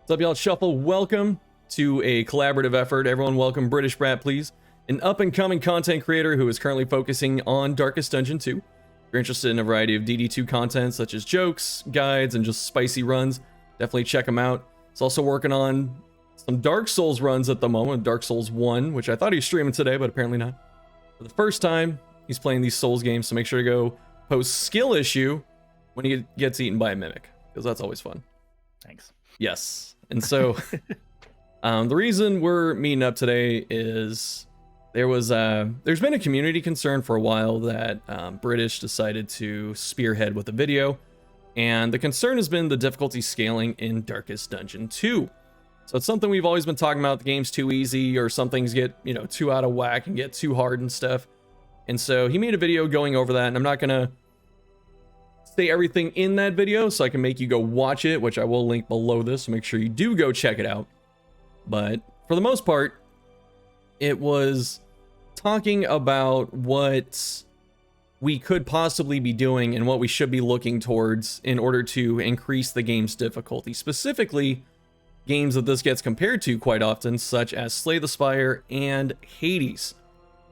What's up, y'all? Shuffle, welcome to a collaborative effort. Everyone welcome British Brat, please. An up-and-coming content creator who is currently focusing on Darkest Dungeon 2. If you're interested in a variety of DD2 content, such as jokes, guides, and just spicy runs, definitely check him out. He's also working on some Dark Souls runs at the moment, Dark Souls 1, which I thought he was streaming today, but apparently not. For the first time, he's playing these Souls games, so make sure to go post skill issue when he gets eaten by a mimic, because that's always fun. Thanks. Yes. And so the reason we're meeting up today is there's been a community concern for a while that British decided to spearhead with a video, and the concern has been the difficulty scaling in Darkest Dungeon 2. So it's something we've always been talking about. The game's too easy, or some things get, too out of whack and get too hard and stuff. And so he made a video going over that, and I'm not gonna say everything in that video, so I can make you go watch it, which I will link below this, so make sure you do go check it out. But for the most part, it was talking about what we could possibly be doing and what we should be looking towards in order to increase the game's difficulty. Specifically, games that this gets compared to quite often, such as Slay the Spire and Hades.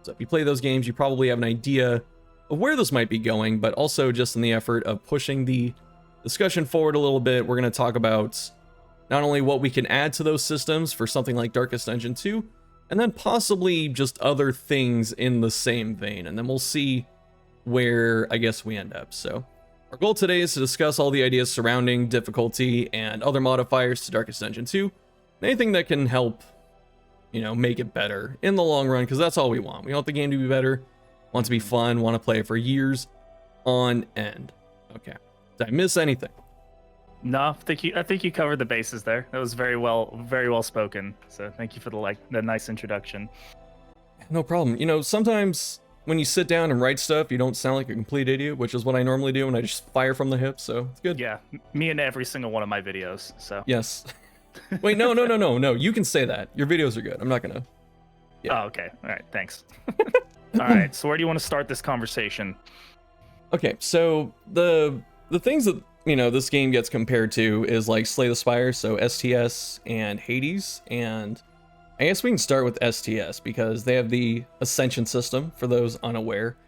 So if you play those games, you probably have an idea of where this might be going, but also just in the effort of pushing the discussion forward a little bit, we're going to talk about not only what we can add to those systems for something like Darkest Dungeon 2, and then possibly just other things in the same vein, and then we'll see where I guess we end up. So our goal today is to discuss all the ideas surrounding difficulty and other modifiers to Darkest Dungeon 2, and anything that can help, make it better in the long run, because that's all we want. We want the game to be better, want to be fun, want to play it for years on end. Okay. Did I miss anything? No, I think you covered the bases there. That was very well spoken. So thank you for the nice introduction. No problem. Sometimes when you sit down and write stuff, you don't sound like a complete idiot, which is what I normally do, and I just fire from the hip, so it's good. Yeah, me and every single one of my videos. So yes. Wait, no. You can say that. Your videos are good. I'm not gonna. Yeah. Oh, okay. All right. Thanks. All right. So where do you want to start this conversation? Okay. So the things that this game gets compared to is like Slay the Spire, so STS and Hades, and I guess we can start with STS because they have the Ascension system, for those unaware,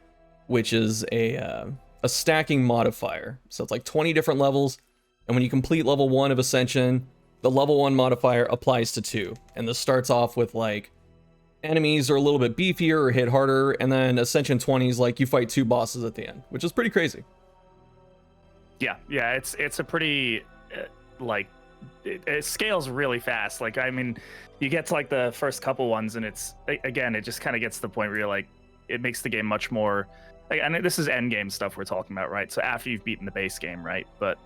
which is a stacking modifier. So it's like 20 different levels, and when you complete level 1 of Ascension, the level 1 modifier applies to 2. And this starts off with like enemies are a little bit beefier or hit harder, and then Ascension 20 is like you fight 2 bosses at the end, which is pretty crazy. Yeah, it's a pretty it scales really fast. Like, I mean, you get to like the first couple ones, and it just kind of gets to the point where you're like, it makes the game much more. And this is end game stuff we're talking about, right? So after you've beaten the base game, right? But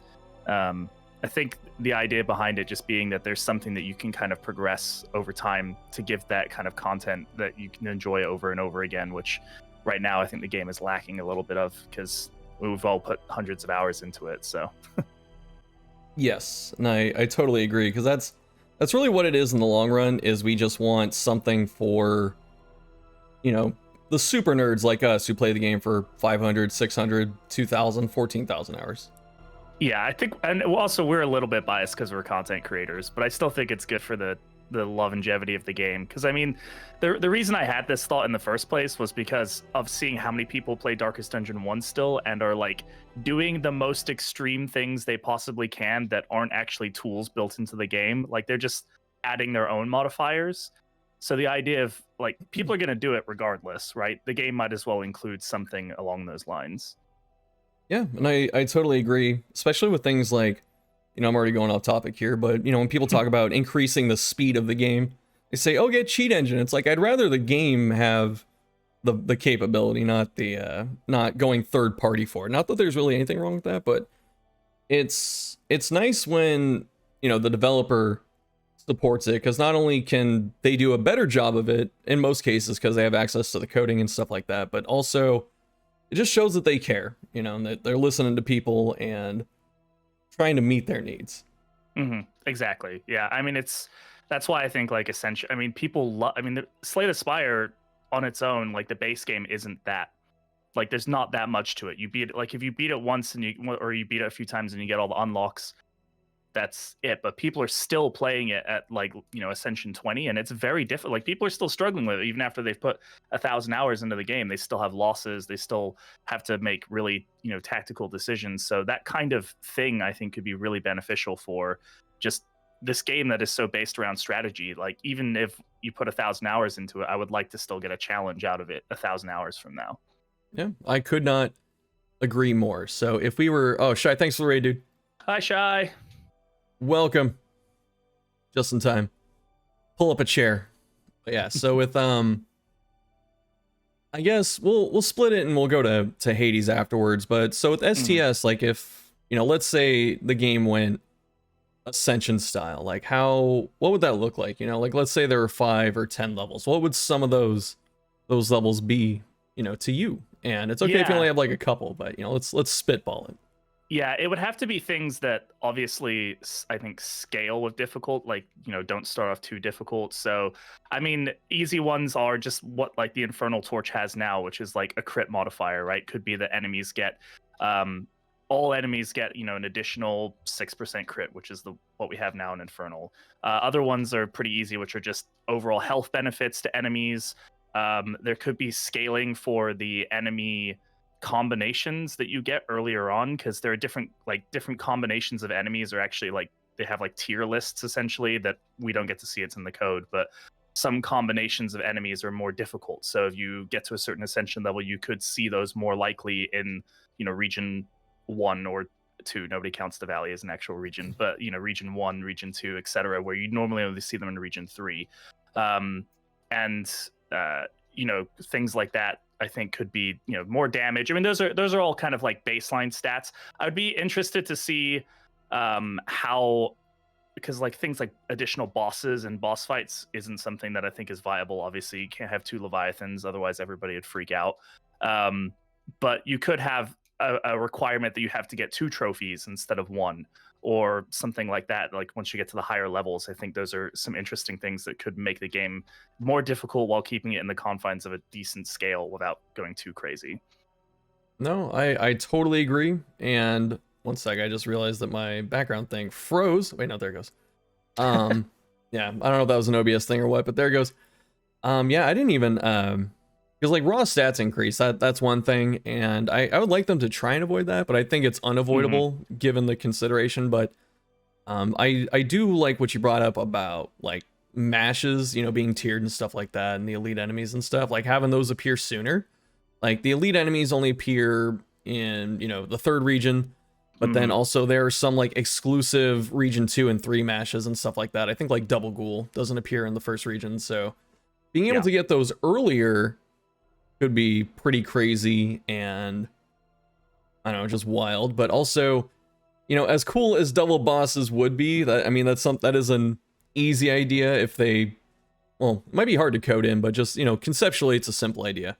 I think the idea behind it just being that there's something that you can kind of progress over time to give that kind of content that you can enjoy over and over again, which right now I think the game is lacking a little bit of, because we've all put hundreds of hours into it. So yes, and I totally agree, because that's really what it is in the long run, is we just want something for the super nerds like us who play the game for 500, 600, 2,000, 14,000 hours. Yeah, I think, and also we're a little bit biased because we're content creators, but I still think it's good for the longevity of the game. Because I mean, the reason I had this thought in the first place was because of seeing how many people play Darkest Dungeon 1 still and are like doing the most extreme things they possibly can that aren't actually tools built into the game. Like, they're just adding their own modifiers. So the idea of like, people are going to do it regardless, right? The game might as well include something along those lines. Yeah, and I totally agree, especially with things like, I'm already going off topic here, but, when people talk about increasing the speed of the game, they say, oh, get cheat engine. It's like, I'd rather the game have the capability, not going third party for it. Not that there's really anything wrong with that, but it's nice when, the developer supports it, because not only can they do a better job of it in most cases because they have access to the coding and stuff like that, but also it just shows that they care, and that they're listening to people and trying to meet their needs. Mm-hmm. Exactly. Yeah. I mean, that's why I think like Ascension. I mean, Slay the Spire on its own, like the base game isn't that. Like, there's not that much to it. You beat it, like if you beat it once or you beat it a few times and you get all the unlocks, that's it. But people are still playing it at like, you know, Ascension 20, and it's very difficult. Like people are still struggling with it even after they've put 1,000 hours into the game. They still have losses. They still have to make really, you know, tactical decisions. So that kind of thing I think could be really beneficial for just this game that is so based around strategy. Like even if you put 1,000 hours into it, I would like to still get a challenge out of it 1,000 hours from now. Yeah, I could not agree more. So if we were, oh, Shy, thanks for the raid, dude. Hi, Shy. Welcome. Just in time. Pull up a chair. But yeah, so with I guess we'll split it and we'll go to Hades afterwards. But so with STS, like if, you know, let's say the game went Ascension style, like what would that look like? You know, like let's say there were 5 or 10 levels. What would some of those levels be, you know, to you? And it's okay if you only have like a couple, but you know, let's spitball it. Yeah, it would have to be things that obviously I think scale with difficult, like, you know, don't start off too difficult. So, I mean, easy ones are just what like the Infernal Torch has now, which is like a crit modifier, right? Could be that enemies get, all enemies get, you know, an additional 6% crit, which is what we have now in Infernal. Other ones are pretty easy, which are just overall health benefits to enemies. There could be scaling for the enemy combinations that you get earlier on, because there are different combinations of enemies are actually like they have like tier lists essentially that we don't get to see. It's in the code, but some combinations of enemies are more difficult. So if you get to a certain ascension level, you could see those more likely in, you know, region 1 or 2. Nobody counts the valley as an actual region, but you know, region 1, region 2, etc., where you normally only see them in region 3. You know, things like that I think could be, you know, more damage. I mean, those are all kind of like baseline stats. I would be interested to see how, because like things like additional bosses and boss fights isn't something that I think is viable. Obviously, you can't have 2 Leviathans, otherwise everybody would freak out. But you could have a requirement that you have to get 2 trophies instead of 1, or something like that. Like once you get to the higher levels, I think those are some interesting things that could make the game more difficult while keeping it in the confines of a decent scale without going too crazy. No, I totally agree. And one sec, I just realized that my background thing froze. Wait, no, there it goes. Yeah, I don't know if that was an OBS thing or what, but there it goes. Yeah, I didn't even because like raw stats increase, that's one thing, and I would like them to try and avoid that, but I think it's unavoidable given the consideration. But I do like what you brought up about like mashes, you know, being tiered and stuff like that, and the elite enemies and stuff, like having those appear sooner. Like the elite enemies only appear in, you know, the 3rd region, but then also there are some like exclusive region 2 and 3 mashes and stuff like that. I think like Double Ghoul doesn't appear in the 1st region, so being able to get those earlier could be pretty crazy and I don't know, just wild. But also, you know, as cool as double bosses would be, that I mean, that is an easy idea if they, well, it might be hard to code in, but just, you know, conceptually it's a simple idea.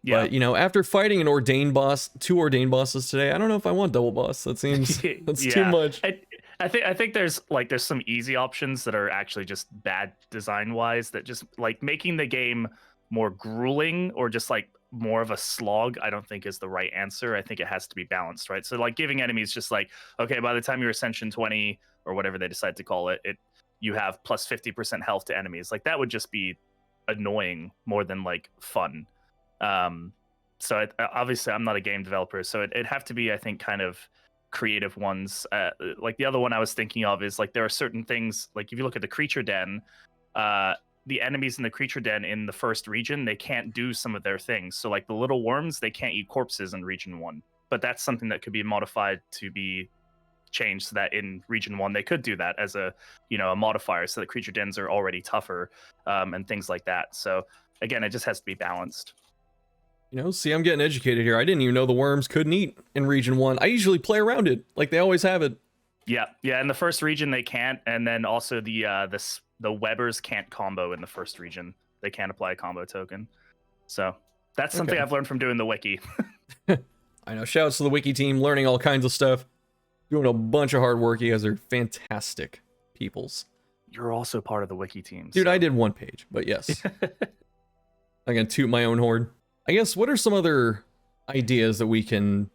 Yeah. But you know, after fighting an ordained boss, 2 ordained bosses today, I don't know if I want double boss. That seems that's too much. I think there's some easy options that are actually just bad design wise, that just like making the game more grueling or just like more of a slog, I don't think is the right answer. I think it has to be balanced, right? So like giving enemies just like, okay, by the time you're Ascension 20 or whatever they decide to call it, you have plus 50% health to enemies. Like that would just be annoying more than like fun. So obviously I'm not a game developer, so it'd have to be, I think, kind of creative ones. Like the other one I was thinking of is like there are certain things, like if you look at the creature den, the enemies in the creature den in the 1st region, they can't do some of their things. So like the little worms, they can't eat corpses in region 1, but that's something that could be modified to be changed so that in region 1 they could do that as a, you know, a modifier, so that creature dens are already tougher, and things like that. So again, it just has to be balanced. You know, see, I'm getting educated here. I didn't even know the worms couldn't eat in region 1. I usually play around it like they always have it. Yeah, in the 1st region they can't, and then also the webbers can't combo in the 1st region. They can't apply a combo token. So that's something I've learned from doing the wiki. I know. Shouts to the wiki team, learning all kinds of stuff, doing a bunch of hard work. You guys are fantastic peoples. You're also part of the wiki team, dude. So. I did 1 page, but yes, I can toot my own horn. I guess. What are some other ideas that we can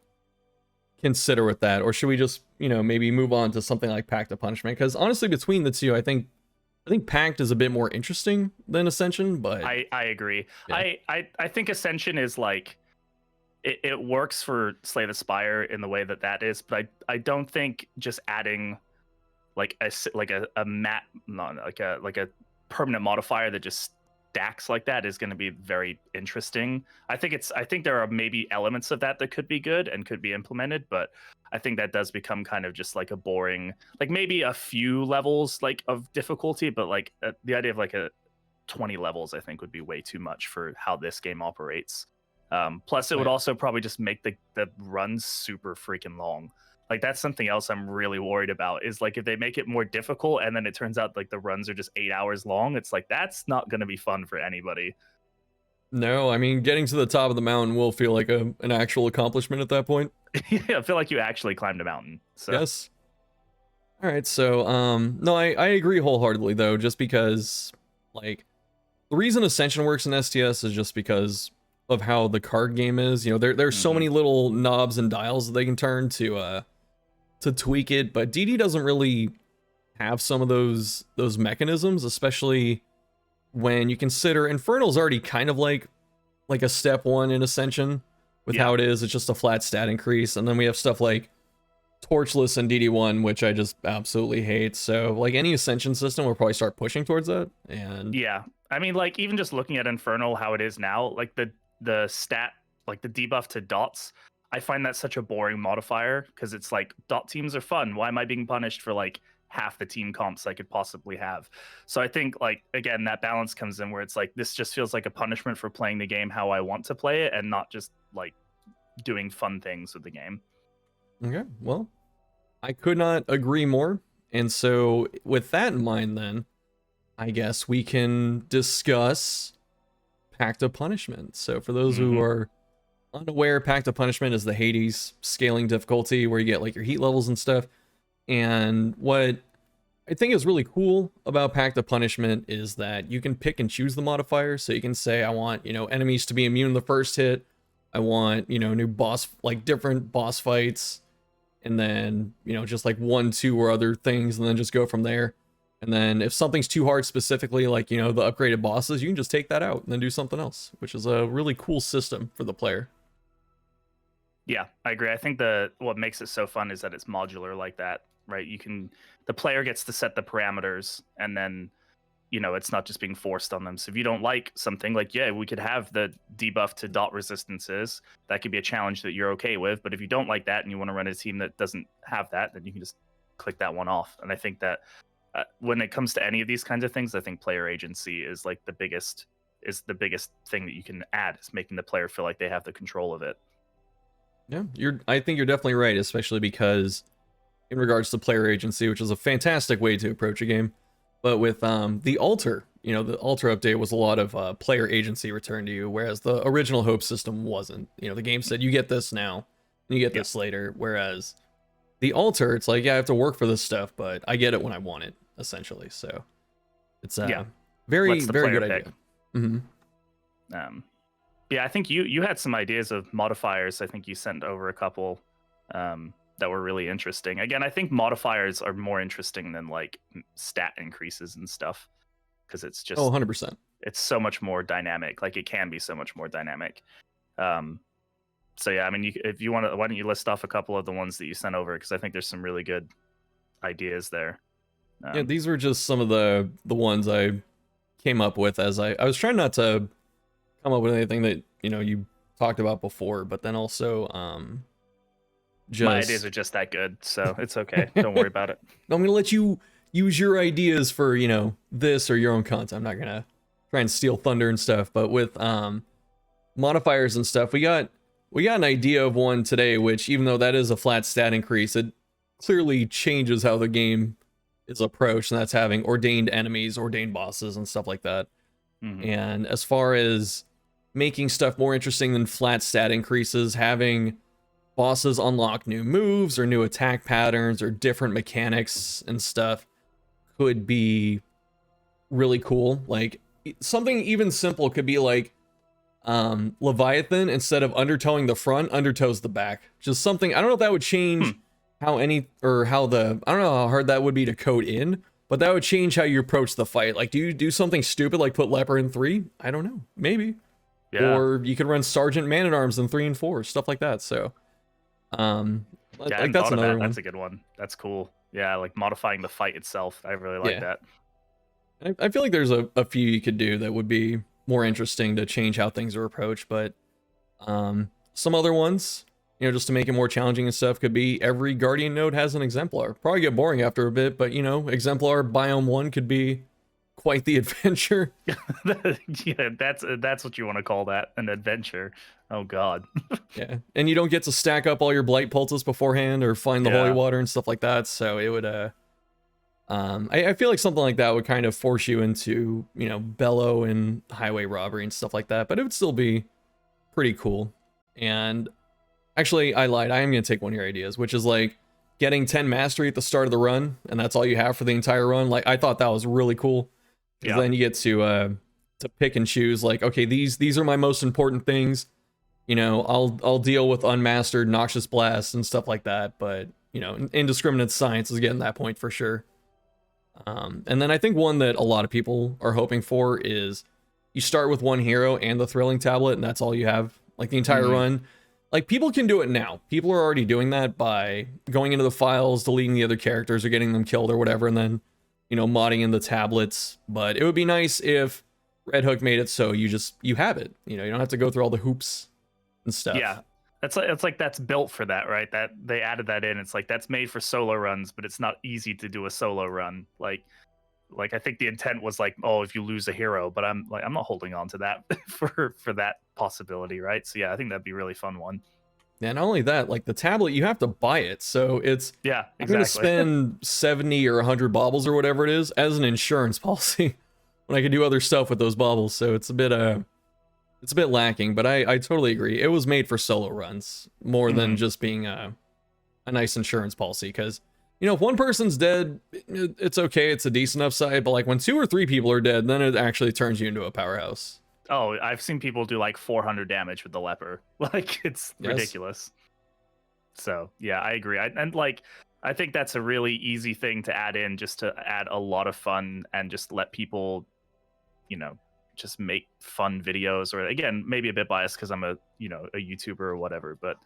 consider with that, or should we just, maybe move on to something like Pact of Punishment? Because honestly, between the two, I think Pact is a bit more interesting than Ascension, but I agree. Yeah. I think Ascension is like it works for Slay the Spire in the way that is, but I don't think just adding like a mat, no, like a permanent modifier that just stacks like that is going to be very interesting. I think there are maybe elements of that could be good and could be implemented, but I think that does become kind of just like a boring, like maybe a few levels like of difficulty, but like the idea of like a 20 levels I think would be way too much for how this game operates. Plus it would Right. also probably just make the runs super freaking long. Like that's something else I'm really worried about, is like if they make it more difficult and then it turns out like the runs are just 8 hours long, it's like that's not going to be fun for anybody. No, I mean, getting to the top of the mountain will feel like an actual accomplishment at that point. Yeah, I feel like you actually climbed a mountain. So Yes. All right, so no, I agree wholeheartedly though, just because like the reason Ascension works in STS is just because of how the card game is. There's so many little knobs and dials that they can turn to tweak it, but DD doesn't really have some of those mechanisms, especially when you consider Infernal's already kind of like a step one in Ascension with how it is. It's just a flat stat increase, and then we have stuff like Torchless and DD1, which I just absolutely hate. So like any Ascension system will probably start pushing towards that. And yeah, I mean, like even just looking at Infernal how it is now, like the stat, like the debuff to dots, I find that such a boring modifier, because it's like dot teams are fun. Why am I being punished for like half the team comps I could possibly have? So I think like again that balance comes in where it's like this just feels like a punishment for playing the game how I want to play it and not just like doing fun things with the game. okay, well, I could not agree more. And so with that in mind, then I guess we can discuss Pact of Punishment. So for those who are unaware, Pact of Punishment is the Hades scaling difficulty where you get like your heat levels and stuff. And what I think is really cool about Pact of Punishment is that you can pick and choose the modifiers. So you can say, I want, enemies to be immune the first hit. I want, new boss, like different boss fights. And then, just like 1, 2 or other things, and then just go from there. And then if something's too hard specifically, like, the upgraded bosses, you can just take that out and then do something else, which is a really cool system for the player. Yeah, I agree. I think what makes it so fun is that it's modular like that, right? The player gets to set the parameters, and then, it's not just being forced on them. So if you don't like something, like, yeah, we could have the debuff to dot resistances. That could be a challenge that you're okay with. But if you don't like that and you want to run a team that doesn't have that, then you can just click that one off. And I think that when it comes to any of these kinds of things, I think player agency is like the biggest thing that you can add, is making the player feel like they have the control of it. Yeah, I think you're definitely right, especially because in regards to player agency, which is a fantastic way to approach a game. But with the Altar, the Altar update was a lot of player agency returned to you, whereas the original Hope system wasn't. The game said you get this now, and you get this later. Whereas the Altar, it's like, yeah, I have to work for this stuff, but I get it when I want it, essentially. So it's very, very good idea. Yeah, I think you had some ideas of modifiers. I think you sent over a couple that were really interesting. Again, I think modifiers are more interesting than like stat increases and stuff, because it's just 100%. It's so much more dynamic. Like it can be so much more dynamic. So yeah, I mean, if you want to, why don't you list off a couple of the ones that you sent over, because I think there's some really good ideas there. Yeah, these were just some of the ones I came up with as I was trying not to come up with anything that you talked about before, but then also my ideas are just that good, so it's okay. Don't worry about it. I'm gonna let you use your ideas for this or your own content. I'm not gonna try and steal thunder and stuff. But with modifiers and stuff, we got an idea of one today, which, even though that is a flat stat increase, it clearly changes how the game is approached, and that's having ordained enemies, ordained bosses, and stuff like that. And as far as making stuff more interesting than flat stat increases, having bosses unlock new moves or new attack patterns or different mechanics and stuff could be really cool. Like something even simple could be like Leviathan, instead of undertowing the front, undertows the back. Just something, I don't know if that would change how I don't know how hard that would be to code in, but that would change how you approach the fight. Like, do you do something stupid like put Leper in 3? I don't know, maybe. Yeah. Or you could run Sergeant Man-at-Arms in 3 and 4, stuff like that. So, Yeah, like that's another one. That's a good one. That's cool. Yeah, like modifying the fight itself. I really like that. I feel like there's a few you could do that would be more interesting to change how things are approached, but some other ones, just to make it more challenging and stuff, could be every Guardian node has an Exemplar. Probably get boring after a bit, but Exemplar Biome 1 could be quite the adventure. Yeah, that's what you want to call that, an adventure. Oh god. Yeah, and you don't get to stack up all your blight pulses beforehand or find the holy water and stuff like that, so it would I feel like something like that would kind of force you into bellow and highway robbery and stuff like that, but it would still be pretty cool. And actually, I lied, I am going to take one of your ideas, which is like getting 10 mastery at the start of the run, and that's all you have for the entire run. Like, I thought that was really cool. Yeah. Then you get to pick and choose, like, okay, these are my most important things. I'll deal with unmastered Noxious Blast and stuff like that, but indiscriminate science is getting that point for sure. And then I think one that a lot of people are hoping for is you start with one hero and the thrilling tablet, and that's all you have, like the entire run. Like, people can do it now. People are already doing that by going into the files, deleting the other characters or getting them killed or whatever, and then modding in the tablets. But it would be nice if Red Hook made it so you have it. You don't have to go through all the hoops and stuff. Yeah, it's like that's built for that, right? That they added that in. It's like that's made for solo runs, but it's not easy to do a solo run. Like I think the intent was like, oh, if you lose a hero, but I'm not holding on to that for that possibility, right? So yeah, I think that'd be a really fun one. Yeah, not only that, like the tablet, you have to buy it. So it's exactly. I'm gonna spend 70 or 100 baubles or whatever it is as an insurance policy when I can do other stuff with those baubles. So it's a bit lacking, but I totally agree. It was made for solo runs more than just being a nice insurance policy, because if one person's dead, it's okay, it's a decent upside, but like when 2 or 3 people are dead, then it actually turns you into a powerhouse. Oh, I've seen people do like 400 damage with the leper. Like, it's ridiculous. So yeah, I agree. I think that's a really easy thing to add in, just to add a lot of fun and just let people just make fun videos. Or again, maybe a bit biased because I'm a YouTuber or whatever, but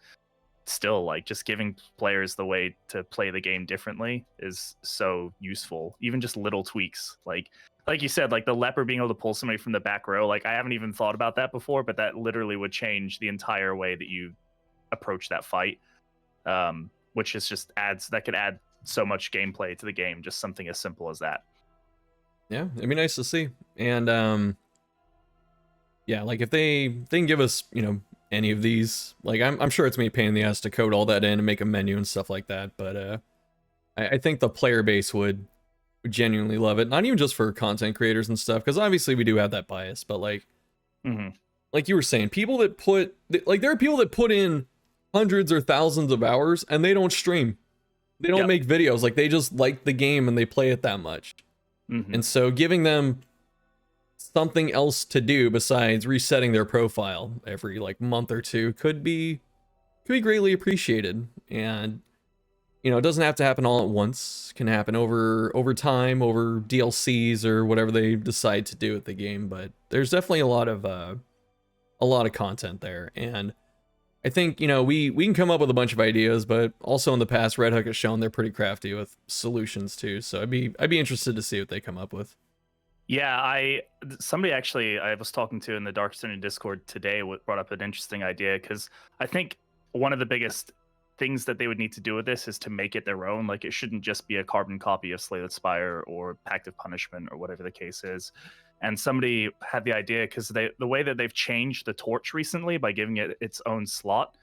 still, like, just giving players the way to play the game differently is so useful. Even just little tweaks, like you said, like the leper being able to pull somebody from the back row. Like, I haven't even thought about that before, but that literally would change the entire way that you approach that fight, which is just could add so much gameplay to the game, just something as simple as that. Yeah, it'd be nice to see. And yeah, like if they can give us any of these, like I'm sure it's me a pain in the ass to code all that in and make a menu and stuff like that, but I think the player base would genuinely love it. Not even just for content creators and stuff, because obviously we do have that bias, but like like you were saying, people that there are people that put in hundreds or thousands of hours and they don't stream, they don't make videos, like they just like the game and they play it that much. And so giving them something else to do besides resetting their profile every like month or two could be greatly appreciated. And it doesn't have to happen all at once. It can happen over time, over DLCs or whatever they decide to do with the game, but there's definitely a lot of content there. And I think we can come up with a bunch of ideas, but also in the past Red Hook has shown they're pretty crafty with solutions too, so I'd be interested to see what they come up with. Yeah, somebody actually I was talking to in the Dark City Discord today brought up an interesting idea, because I think one of the biggest things that they would need to do with this is to make it their own. Like, it shouldn't just be a carbon copy of Slay the Spire or Pact of Punishment or whatever the case is. And somebody had the idea, because the way that they've changed the torch recently by giving it its own slot,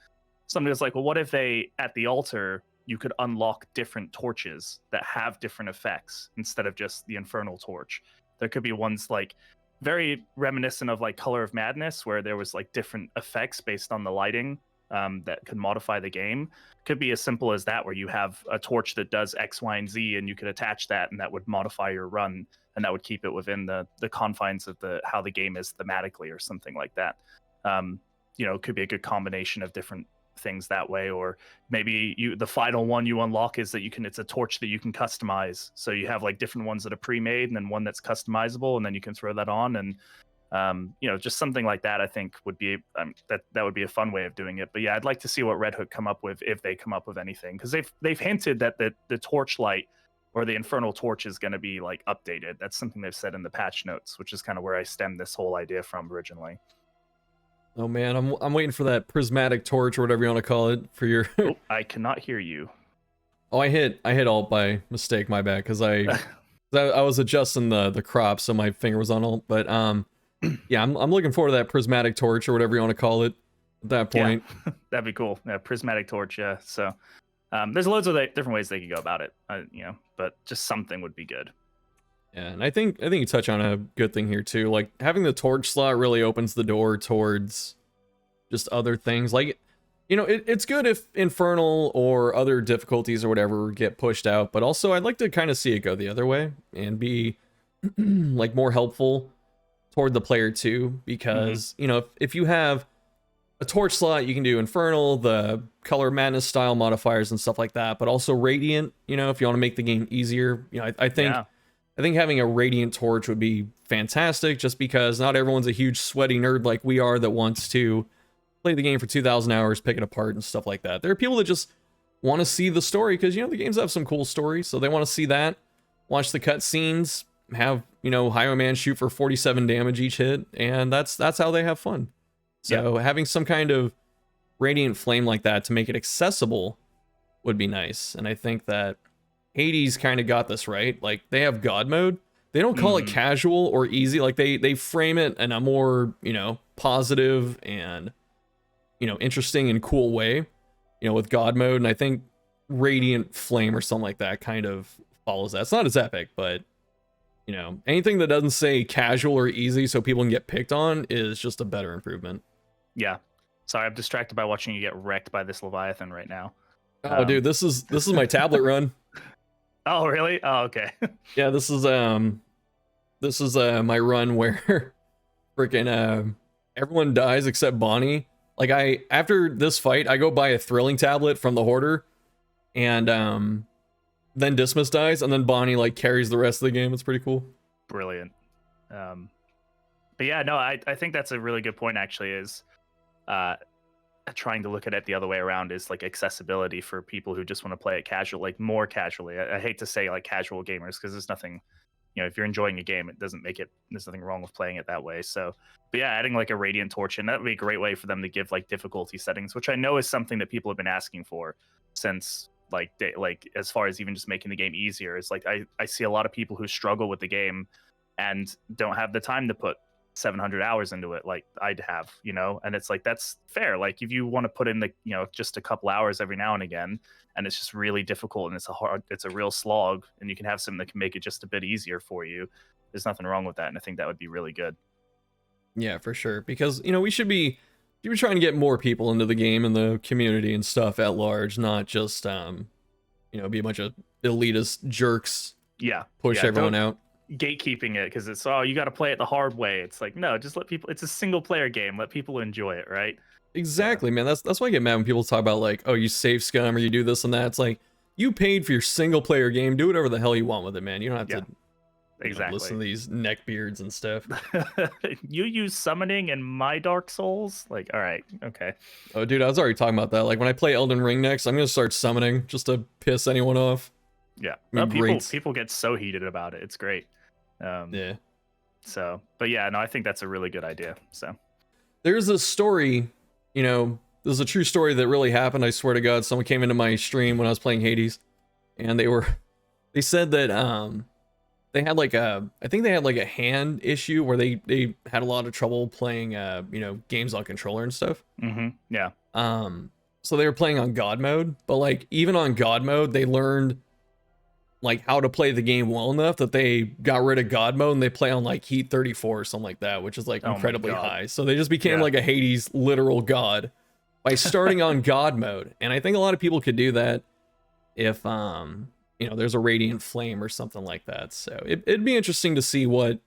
somebody was like, well, what if at the altar you could unlock different torches that have different effects instead of just the infernal torch? There could be ones like very reminiscent of like Color of Madness, where there was like different effects based on the lighting that could modify the game. Could be as simple as that, where you have a torch that does X, Y, and Z, and you could attach that, and that would modify your run, and that would keep it within the confines of how the game is thematically, or something like that. It could be a good combination of different things that way. Or maybe the final one you unlock is that it's a torch that you can customize. So you have like different ones that are pre-made and then one that's customizable, and then you can throw that on. And just something like that, I think would be that would be a fun way of doing it. But yeah, I'd like to see what Red Hook come up with, if they come up with anything, because they've hinted that the torchlight or the infernal torch is going to be like updated. That's something they've said in the patch notes, which is kind of where I stemmed this whole idea from originally. Oh man, I'm waiting for that prismatic torch or whatever you want to call it for your. Oh, I cannot hear you. Oh, I hit alt by mistake. My bad, because I was adjusting the crop, so my finger was on alt. But yeah, I'm looking forward to that prismatic torch or whatever you want to call it at that point. Yeah, that'd be cool. Yeah, prismatic torch. Yeah. So there's loads of different ways they could go about it. But just something would be good. Yeah, and I think you touch on a good thing here too. Like having the torch slot really opens the door towards just other things. Like, it's good if Infernal or other difficulties or whatever get pushed out, but also I'd like to kind of see it go the other way and be like more helpful toward the player too, because if you have a torch slot, you can do Infernal, the Color Madness style modifiers and stuff like that, but also Radiant, if you want to make the game easier. I think having a Radiant torch would be fantastic, just because not everyone's a huge sweaty nerd like we are that wants to play the game for 2,000 hours, pick it apart and stuff like that. There are people that just want to see the story, because the games have some cool stories, so they want to see that, watch the cutscenes, have Highway Man shoot for 47 damage each hit, and that's how they have fun. So having some kind of Radiant Flame like that to make it accessible would be nice. And I think that Hades kind of got this right. Like, they have God mode. They don't call it casual or easy. Like, they frame it in a more, positive and, interesting and cool way, with God mode. And I think Radiant Flame or something like that kind of follows that. It's not as epic, but, anything that doesn't say casual or easy so people can get picked on is just a better improvement. Yeah. Sorry, I'm distracted by watching you get wrecked by this Leviathan right now. Oh, dude, this is my tablet run. Oh, really? Oh, okay. Yeah, this is my run where freaking everyone dies except Bonnie. Like, after this fight, I go buy a thrilling tablet from the hoarder, and then Dismas dies, and then Bonnie like carries the rest of the game. It's pretty cool. Brilliant. But yeah, no, I think that's a really good point, actually, is trying to look at it the other way around, is like accessibility for people who just want to play it casual, like more casually. I hate to say like casual gamers, because there's nothing, if you're enjoying a game, there's nothing wrong with playing it that way. So, but yeah, adding like a Radiant Torch in, that would be a great way for them to give like difficulty settings, which I know is something that people have been asking for since like as far as even just making the game easier. Is like I see a lot of people who struggle with the game and don't have the time to put 700 hours into it like I'd have, and it's like, that's fair. Like, if you want to put in the just a couple hours every now and again, and it's just really difficult and it's a real slog, and you can have something that can make it just a bit easier for you, there's nothing wrong with that. And I think that would be really good. Yeah, for sure, because we should be trying to get more people into the game and the community and stuff at large, not just be a bunch of elitist jerks. Push everyone out, gatekeeping it because it's, you got to play it the hard way. It's like, no, just let people, it's a single player game, let people enjoy it, right? Exactly, man. That's why I get mad when people talk about like, oh, you save scum or you do this and that. It's like, you paid for your single player game, do whatever the hell you want with it, man. You don't have to listen to these neckbeards and stuff. You use summoning in my Dark Souls? Like, all right, okay. Oh, dude, I was already talking about that. Like, when I play Elden Ring next, I'm gonna start summoning just to piss anyone off. Yeah, people get so heated about it. It's great. Yeah. So, but yeah, no, I think that's a really good idea. So, there's a story, there's a true story that really happened. I swear to God, someone came into my stream when I was playing Hades, and they said that they had like a hand issue where they had a lot of trouble playing games on controller and stuff. Yeah. So they were playing on God mode, but like even on God mode, they learned like how to play the game well enough that they got rid of God mode and they play on like heat 34 or something like that, which is like incredibly high. So they just became like a Hades literal god by starting on God mode. And I think a lot of people could do that if there's a Radiant Flame or something like that. So it'd be interesting to see what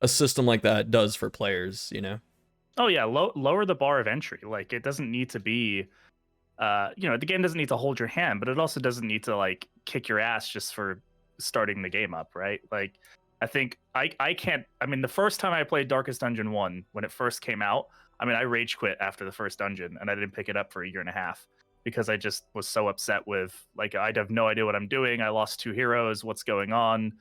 a system like that does for players, Oh yeah, lower the bar of entry. Like it doesn't need to be the game doesn't need to hold your hand, but it also doesn't need to like kick your ass just for starting the game up, right? Like I think I can't I mean the first time I played Darkest Dungeon 1 when it first came out, I mean I rage quit after the first dungeon and I didn't pick it up for a year and a half because I just was so upset with like I'd have no idea what I'm doing. I lost 2 heroes, what's going on?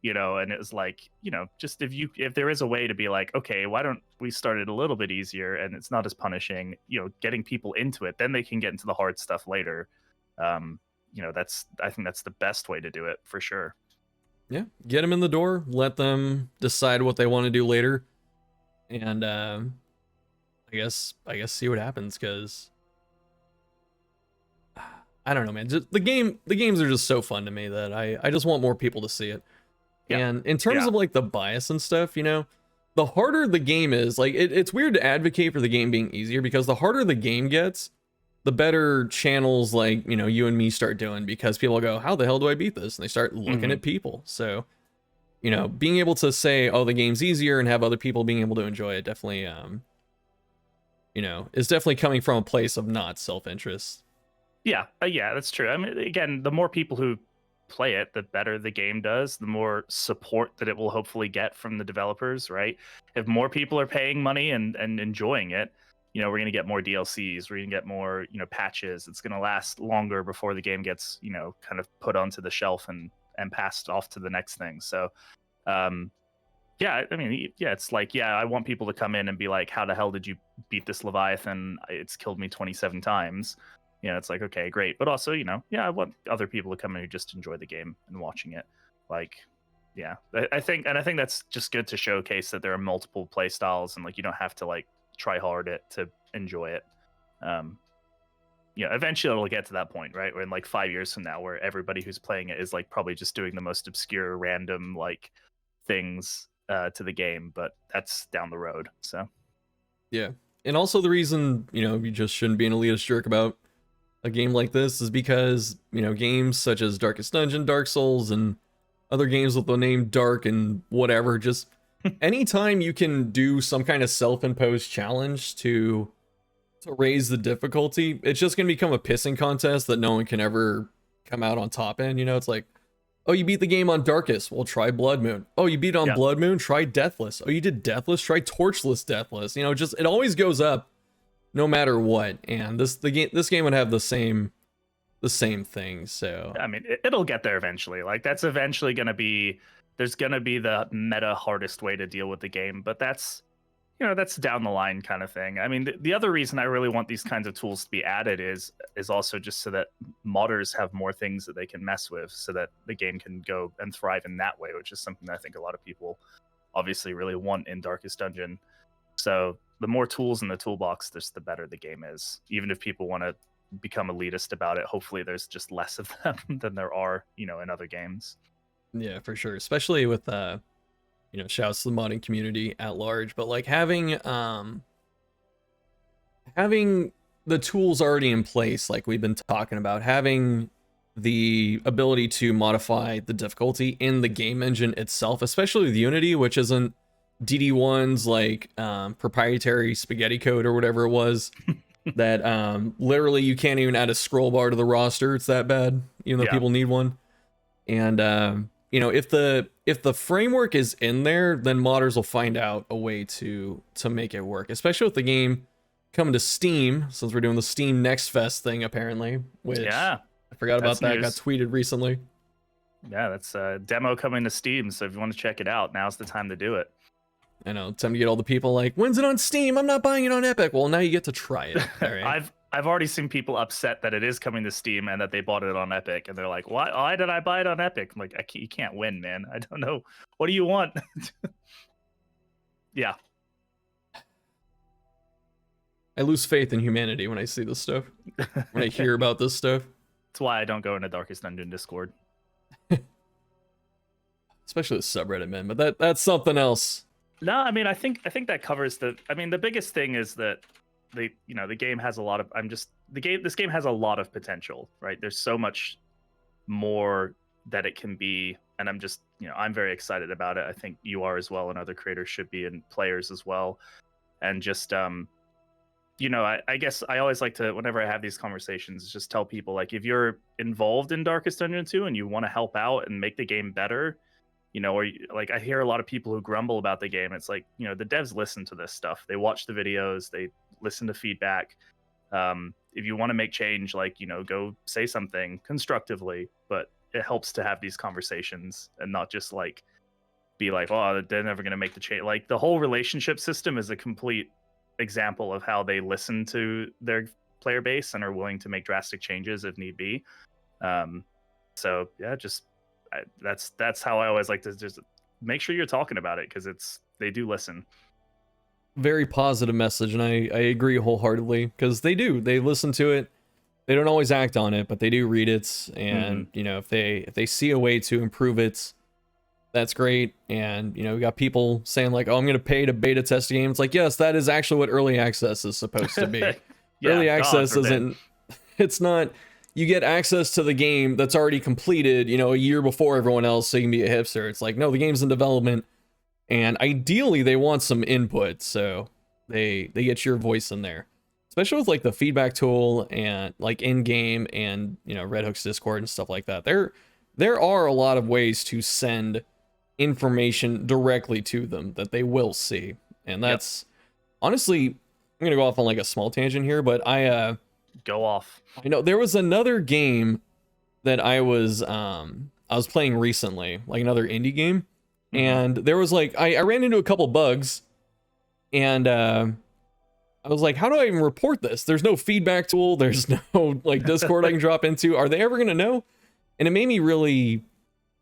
And it was like, just if there is a way to be like, okay, why don't we start it a little bit easier and it's not as punishing, getting people into it, then they can get into the hard stuff later. I think that's the best way to do it for sure. Yeah, get them in the door, let them decide what they want to do later, and I guess see what happens, because I don't know, man. Just the games are just so fun to me that I just want more people to see it. Yeah. And in terms of like the bias and stuff, the harder the game is, like it's weird to advocate for the game being easier, because the harder the game gets, the better channels like, you and me start doing, because people go, how the hell do I beat this? And they start looking at people. So, being able to say, oh, the game's easier, and have other people being able to enjoy it definitely, is definitely coming from a place of not self-interest. Yeah, that's true. I mean, again, the more people who play it, the better the game does, the more support that it will hopefully get from the developers, right? If more people are paying money and enjoying it, we're going to get more DLCs, we're going to get more, patches. It's going to last longer before the game gets, kind of put onto the shelf and passed off to the next thing. So, yeah, I mean, yeah, it's like, yeah, I want people to come in and be like, how the hell did you beat this Leviathan? It's killed me 27 times. It's like, okay, great. But also, I want other people to come in who just enjoy the game and watching it. Like, yeah, I think that's just good to showcase that there are multiple play styles, and like, you don't have to like try hard it to enjoy it. Eventually it'll get to that point, right? Where in like 5 years from now, where everybody who's playing it is like probably just doing the most obscure, random like things to the game, but that's down the road. So, yeah. And also the reason, you just shouldn't be an elitist jerk about a game like this is because, games such as Darkest Dungeon, Dark Souls, and other games with the name Dark and whatever, just anytime you can do some kind of self-imposed challenge to raise the difficulty, it's just going to become a pissing contest that no one can ever come out on top in. It's like, oh, you beat the game on Darkest, well, try Blood Moon. Oh, you beat on Blood Moon, try Deathless. Oh, you did Deathless, try Torchless Deathless. Just it always goes up no matter what. And this game would have the same thing. So I mean, it'll get there eventually. Like that's eventually going to be, there's going to be the meta hardest way to deal with the game, but that's down the line kind of thing. I mean, the other reason I really want these kinds of tools to be added is also just so that modders have more things that they can mess with, so that the game can go and thrive in that way, which is something that I think a lot of people obviously really want in Darkest Dungeon. So the more tools in the toolbox, just the better the game is. Even if people want to become elitist about it, hopefully there's just less of them than there are, in other games. Yeah, for sure. Especially with shouts to the modding community at large, but like having the tools already in place, like we've been talking about, having the ability to modify the difficulty in the game engine itself, especially with Unity, which isn't DD1's like proprietary spaghetti code or whatever it was that literally you can't even add a scroll bar to the roster. It's that bad, even though people need one. And if the framework is in there, then modders will find out a way to make it work, especially with the game coming to Steam, since we're doing the Steam Next Fest thing apparently, which I forgot about that. Got tweeted recently. Yeah, that's a demo coming to Steam, so if you want to check it out, now's the time to do it. I know, time to get all the people like, when's it on Steam? I'm not buying it on Epic. Well, now you get to try it. All right. I've already seen people upset that it is coming to Steam and that they bought it on Epic, and they're like, why did I buy it on Epic? I'm like, you can't win, man. I don't know. What do you want? Yeah. I lose faith in humanity when I see this stuff, when I hear about this stuff. That's why I don't go into Darkest Dungeon Discord. Especially the subreddit, man. But that's something else. No, I mean, I think that covers the biggest thing is that the game has a lot of this game has a lot of potential, right? There's so much more that it can be, and I'm very excited about it. I think you are as well, and other creators should be, and players as well. and just you know, I guess I always like to, whenever I have these conversations, just tell people, like, if you're involved in Darkest Dungeon 2 and you want to help out and make the game better, you know, or like, I hear a lot of people who grumble about the game. It's like, you know, the devs listen to this stuff. They watch the videos, they listen to feedback. If you want to make change, like, you know, go say something constructively, but it helps to have these conversations and not just like be like, oh, they're never going to make the change. Like, the whole relationship system is a complete example of how they listen to their player base and are willing to make drastic changes if need be. So yeah, just that's how I always like to just make sure you're talking about it, because they do listen. Very positive message, and I agree wholeheartedly, because they listen to it. They don't always act on it, but they do read it, and you know, if they see a way to improve it, that's great. And you know, we got people saying like, oh, I'm gonna pay to beta test a game. It's like, yes, that is actually what early access is supposed to be. Yeah, early access isn't, it's not, you get access to the game that's already completed, you know, a year before everyone else, so you can be a hipster. It's like, no, the game's in development, and ideally they want some input, so they get your voice in there, especially with like the feedback tool and like in game, and you know, Red Hook's Discord and stuff like that. There are a lot of ways to send information directly to them that they will see, and that's honestly, I'm gonna go off on like a small tangent here, but go off. I know there was another game that I was playing recently, like another indie game, and there was like I ran into a couple bugs, and I was like, how do I even report this? There's no feedback tool, there's no like Discord I can drop into. Are they ever gonna know? And it made me really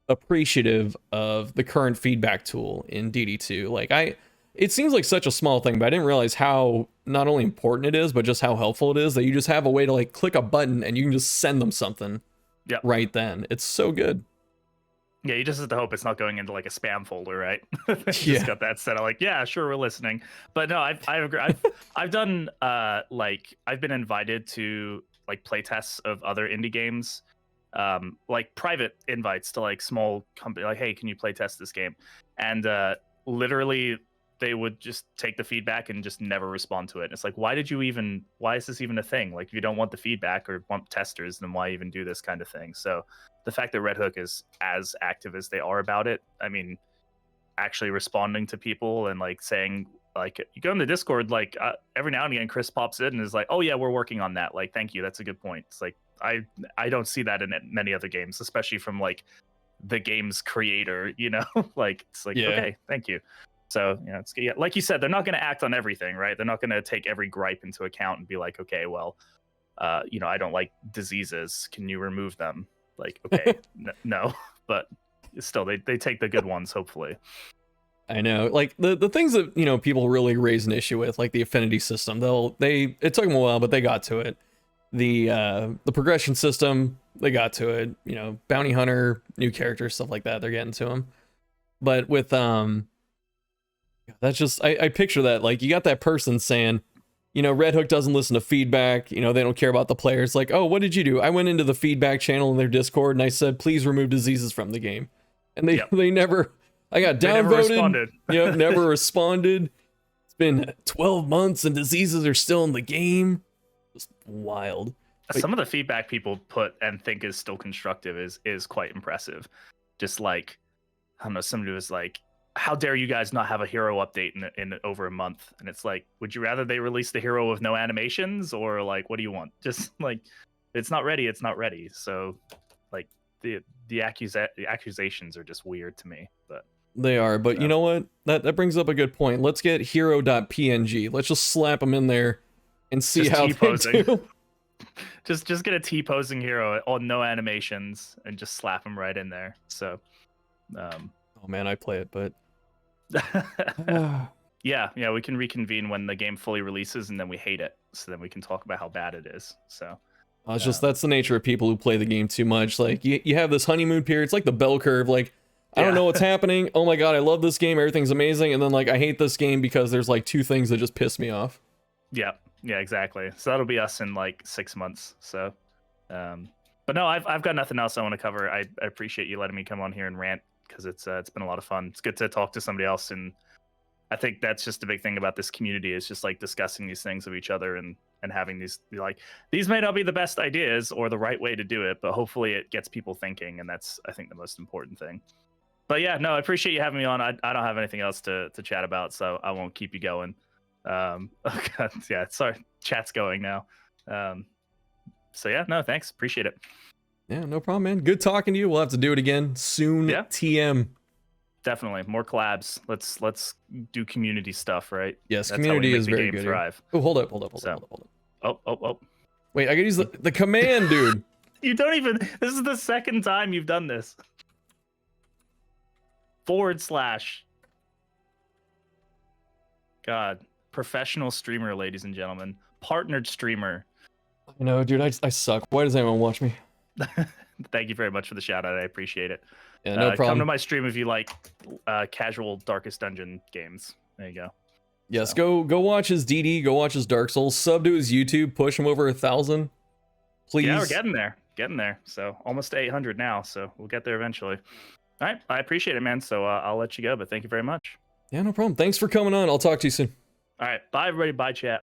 appreciative of the current feedback tool in DD2. Like it seems like such a small thing, but I didn't realize how not only important it is, but just how helpful it is that you just have a way to like click a button and you can just send them something right then. It's so good. Yeah, you just have to hope it's not going into like a spam folder, right? Just got that set. I'm like, yeah, sure, we're listening. But no, I agree. I've done like, I've been invited to like play tests of other indie games, like private invites to like small company, like, hey, can you play test this game? And literally they would just take the feedback and just never respond to it. And it's like, why is this even a thing? Like, if you don't want the feedback or want testers, then why even do this kind of thing? So the fact that Red Hook is as active as they are about it, I mean, actually responding to people and like saying, like, you go in the Discord, like every now and again, Chris pops in and is like, oh yeah, we're working on that. Like, thank you. That's a good point. It's like, I don't see that in many other games, especially from like the game's creator, you know, like, it's like, okay, thank you. So, you know, it's, like you said, they're not going to act on everything, right? They're not going to take every gripe into account and be like, okay, well, you know, I don't like diseases. Can you remove them? Like, okay, no, but still, they take the good ones, hopefully. I know, like the things that, you know, people really raise an issue with, like the affinity system, it took them a while, but they got to it. The progression system, they got to it. You know, bounty hunter, new characters, stuff like that, they're getting to them. But with that's just, I picture that, like, you got that person saying, you know, Red Hook doesn't listen to feedback, you know, they don't care about the players. Like, oh, what did you do? I went into the feedback channel in their Discord and I said, please remove diseases from the game. And they never, I got downvoted. Never responded. It's been 12 months and diseases are still in the game. Just wild. Some of the feedback people put and think is still constructive is quite impressive. Just like, I don't know, somebody was like, how dare you guys not have a hero update in over a month? And it's like, would you rather they release the hero with no animations, or like, what do you want? Just like, it's not ready. So like the accusations are just weird to me, but they are. But you know what? That brings up a good point. Let's get hero.png. Let's just slap them in there and see how they do. Just get a T-posing hero on no animations and just slap him right in there. So, oh man, I play it, but yeah, we can reconvene when the game fully releases, and then we hate it, so then we can talk about how bad it is. So it's just, that's the nature of people who play the game too much. Like, you have this honeymoon period. It's like the bell curve. Like, I don't know what's happening. Oh my god, I love this game. Everything's amazing. And then like, I hate this game because there's like 2 things that just piss me off. Yeah, exactly. So that'll be us in like 6 months. So, but no, I've got nothing else I want to cover. I appreciate you letting me come on here and rant, because it's been a lot of fun. It's good to talk to somebody else and I think that's just a big thing about this community is just like discussing these things with each other and having these may not be the best ideas or the right way to do it, but hopefully it gets people thinking, and that's, I think, the most important thing. But yeah, no, I appreciate you having me on. I don't have anything else to chat about, so I won't keep you going. Oh God, yeah, sorry, chat's going now. So yeah, no, thanks, appreciate it. Yeah, no problem, man. Good talking to you. We'll have to do it again soon. Yeah. TM. Definitely more collabs. Let's do community stuff, right? Yes, That's community how we make is the very game good. thrive. Oh, hold up. Oh. Wait, I gotta use the command, dude. You don't even. This is the second time you've done this. /. God, professional streamer, ladies and gentlemen, partnered streamer. I know, dude. I suck. Why does anyone watch me? Thank you very much for the shout out. I appreciate it. Yeah, no problem. Come to my stream if you like casual Darkest Dungeon games. There you go. Yes, So. go watch his DD. Go watch his Dark Souls. Sub to his YouTube. Push him over 1,000. Please. Yeah, we're getting there. So almost to 800 now. So we'll get there eventually. All right, I appreciate it, man. So I'll let you go, but thank you very much. Yeah, no problem. Thanks for coming on. I'll talk to you soon. All right, bye everybody. Bye chat.